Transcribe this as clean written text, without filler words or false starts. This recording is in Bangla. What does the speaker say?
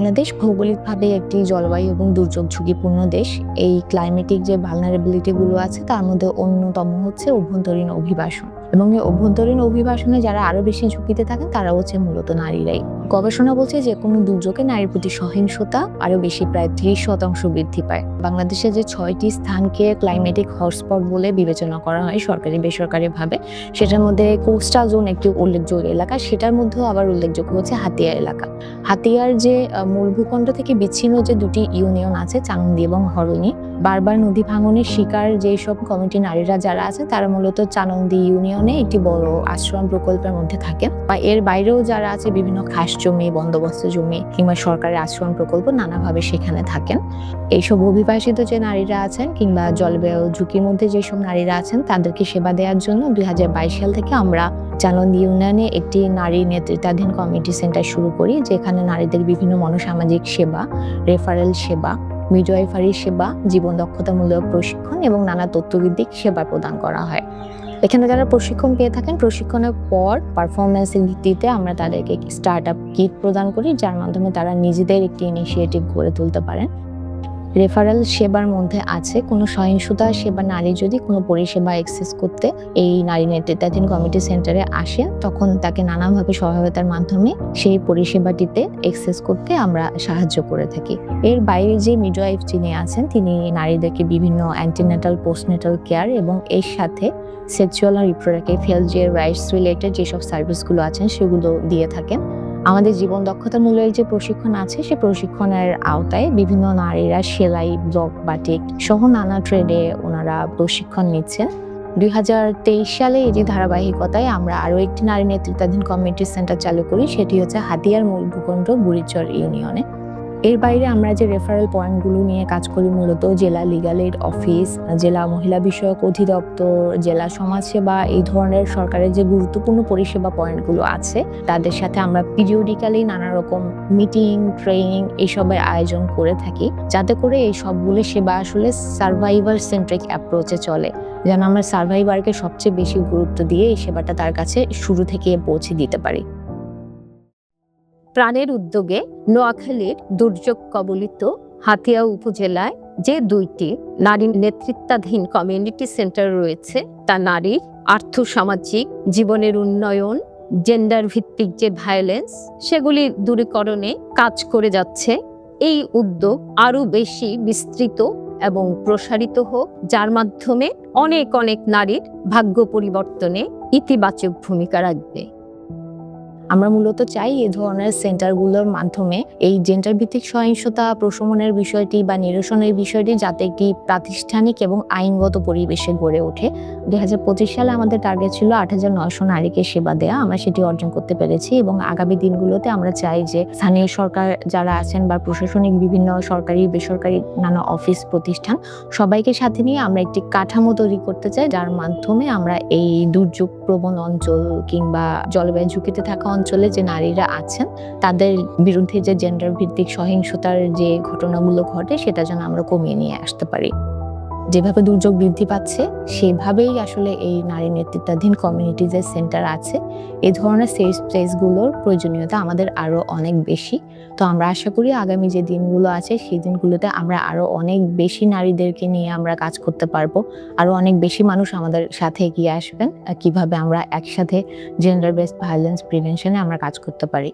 বাংলাদেশ ভৌগোলিকভাবে একটি জলবায়ু এবং দুর্যোগ ঝুঁকিপূর্ণ দেশ। এই ক্লাইমেটিক যে ভালনারেবিলিটি গুলো আছে তার মধ্যে অন্যতম হচ্ছে অভ্যন্তরীণ অভিবাসন, এবং এই অভ্যন্তরীণ অভিবাসনে যারা আরো বেশি ঝুঁকিতে থাকেন তারা হচ্ছে মূলত নারীরাই। গবেষণা বলছে যে কোনো দুর্যোগে নারীর প্রতি সহিংসতা আরো বেশি, প্রায় 30% বৃদ্ধি পায়। বাংলাদেশে যে 6টি স্থানকে ক্লাইমেটিক হটস্পট বলে বিবেচনা করা হয় সরকারি বেসরকারি ভাবে, সেটার মধ্যে কোস্টাল জোন একটি উল্লেখযোগ্য এলাকা, সেটার মধ্যেও আবার উল্লেখযোগ্য হচ্ছে হাতিয়া এলাকা। হাতিয়ার যে মূল ভূখণ্ড থেকে বিচ্ছিন্ন যে দুটি ইউনিয়ন আছে, চানন্দি এবং হরণি, বারবার নদী ভাঙনের শিকার যেসব কমিটি নারীরা যারা আছে তারা মূলত চানন্দি ইউনিয়নে একটি বড় আশ্রম প্রকল্পের মধ্যে থাকেন, বা এর বাইরেও যারা আছে বিভিন্ন খাস জমি, বন্দোবস্ত জমি কিংবা সরকারি আশ্রম প্রকল্প নানাভাবে সেখানে থাকেন। এইসব অভিবাসিত যে নারীরা আছেন কিংবা জলবায়ু ঝুঁকির মধ্যে যেসব নারীরা আছেন তাদেরকে সেবা দেওয়ার জন্য 2022 সাল থেকে আমরা চানন্দি ইউনিয়নে একটি নারী নেতৃত্বাধীন কমিউনিটি সেন্টার শুরু করি, যেখানে নারীদের বিভিন্ন মনোসামাজিক সেবা, রেফারেল সেবা, মিডওয়াইফারি সেবা, জীবন দক্ষতামূলক প্রশিক্ষণ এবং নানা তথ্যভিত্তিক সেবা প্রদান করা হয়। এখানে যারা প্রশিক্ষণ পেয়ে থাকেন, প্রশিক্ষণের পর পারফরমেন্সের ভিত্তিতে আমরা তাদেরকে স্টার্ট আপ কিট প্রদান করি, যার মাধ্যমে তারা নিজেদের একটি ইনিশিয়েটিভ গড়ে তুলতে পারেন। রেফারেল সেবার মধ্যে আছে কোনো সহিংসতা সেবা নারী যদি কোনো পরিষেবা অ্যাক্সেস করতে এই নারী নেতৃত্বাধীন কমিউনিটি সেন্টারে আসে, তখন তাকে নানাভাবে সহায়তার মাধ্যমে সেই পরিষেবাটিতে অ্যাক্সেস করতে আমরা সাহায্য করে থাকি। এর বাইরে যে মিডওয়াইফ যিনি আছেন তিনি নারীদেরকে বিভিন্ন অ্যান্টিনেটাল, পোস্টনেটাল কেয়ার এবং এর সাথে সেক্সুয়াল আর রিপ্রোডাক্টিভ হেলথ যে রাইটস রিলেটেড যেসব সার্ভিসগুলো আছেন সেগুলো দিয়ে থাকেন। আমাদের জীবন দক্ষতামূলক যে প্রশিক্ষণ আছে সে প্রশিক্ষণের আওতায় বিভিন্ন নারীরা সেলাই, ব্লক, বাটিক সহ নানা ট্রেডে ওনারা প্রশিক্ষণ নিচ্ছেন। 2023 সালে এই যে ধারাবাহিকতায় আমরা আরো একটি নারী নেতৃত্বাধীন কমিউনিটি সেন্টার চালু করি, সেটি হচ্ছে হাতিয়ার মূল ভূখণ্ড বুড়িচর ইউনিয়নে। এর বাইরে আমরা যে রেফারেল পয়েন্টগুলো নিয়ে কাজ করি, মূলত জেলা লিগ্যাল এইড অফিস, জেলা মহিলা বিষয়ক অধিদপ্তর, জেলা সমাজসেবা, এই ধরনের সরকারের যে গুরুত্বপূর্ণ পরিষেবা পয়েন্টগুলো আছে তাদের সাথে আমরা পিরিয়ডিক্যালি নানা রকম মিটিং, ট্রেনিং এইসবের আয়োজন করে থাকি, যাতে করে এই সবগুলো সেবা আসলে সার্ভাইভার সেন্ট্রিক অ্যাপ্রোচে চলে, যেন আমরা সার্ভাইভারকে সবচেয়ে বেশি গুরুত্ব দিয়ে এই সেবাটা তার কাছে শুরু থেকে পৌঁছে দিতে পারি। প্রাণের উদ্যোগে নোয়াখালীর দুর্যোগ কবলিত হাতিয়া উপজেলায় যে 2টি নারী নেতৃত্বাধীন কমিউনিটি সেন্টার রয়েছে তা নারীর আর্থসামাজিক জীবনের উন্নয়ন, জেন্ডার ভিত্তিক যে ভায়োলেন্স সেগুলি দূরীকরণে কাজ করে যাচ্ছে। এই উদ্যোগ আরো বেশি বিস্তৃত এবং প্রসারিত হোক, যার মাধ্যমে অনেক অনেক নারীর ভাগ্য পরিবর্তনে ইতিবাচক ভূমিকা রাখবে। আমরা মূলত চাই এই ধরনের সেন্টারগুলোর মাধ্যমে এই জেন্ডার ভিত্তিক সহিংসতা প্রশমনের বিষয়টি বা নিরসনের বিষয়টি যাতে একটি প্রাতিষ্ঠানিক এবং আইনগত পরিবেশে গড়ে ওঠে। 2025 সালে আমাদের টার্গেট ছিল 8,900 নারীকে সেবা দেয়া, আমরা সেটি অর্জন করতে পেরেছি, এবং আগামী দিনগুলোতে আমরা চাই যে স্থানীয় সরকার যারা আছেন বা প্রশাসনিক বিভিন্ন সরকারি বেসরকারি নানা অফিস প্রতিষ্ঠান সবাইকে সাথে নিয়ে আমরা একটি কাঠামো তৈরি করতে চাই, যার মাধ্যমে আমরা এই দুর্যোগ প্রবণ অঞ্চল কিংবা জলবায়ু ঝুঁকিতে থাকা অঞ্চলে যে নারীরা আছেন তাদের বিরুদ্ধে যে জেন্ডার ভিত্তিক সহিংসতার যে ঘটনাগুলো ঘটে সেটা যেন আমরা কমিয়ে নিয়ে আসতে পারি। যেভাবে দুর্যোগ বৃদ্ধি পাচ্ছে সেভাবেই আসলে এই নারী নেতৃত্বাধীন কমিউনিটি যে সেন্টার আছে এই ধরনের সেফ স্পেসগুলোর প্রয়োজনীয়তা আমাদের আরো অনেক বেশি। তো আমরা আশা করি আগামী যে দিনগুলো আছে সেই দিনগুলোতে আমরা আরো অনেক বেশি নারীদেরকে নিয়ে আমরা কাজ করতে পারবো, আরো অনেক বেশি মানুষ আমাদের সাথে এগিয়ে আসবেন কিভাবে আমরা একসাথে জেন্ডার বেসড ভায়োলেন্স প্রিভেনশনে আমরা কাজ করতে পারি।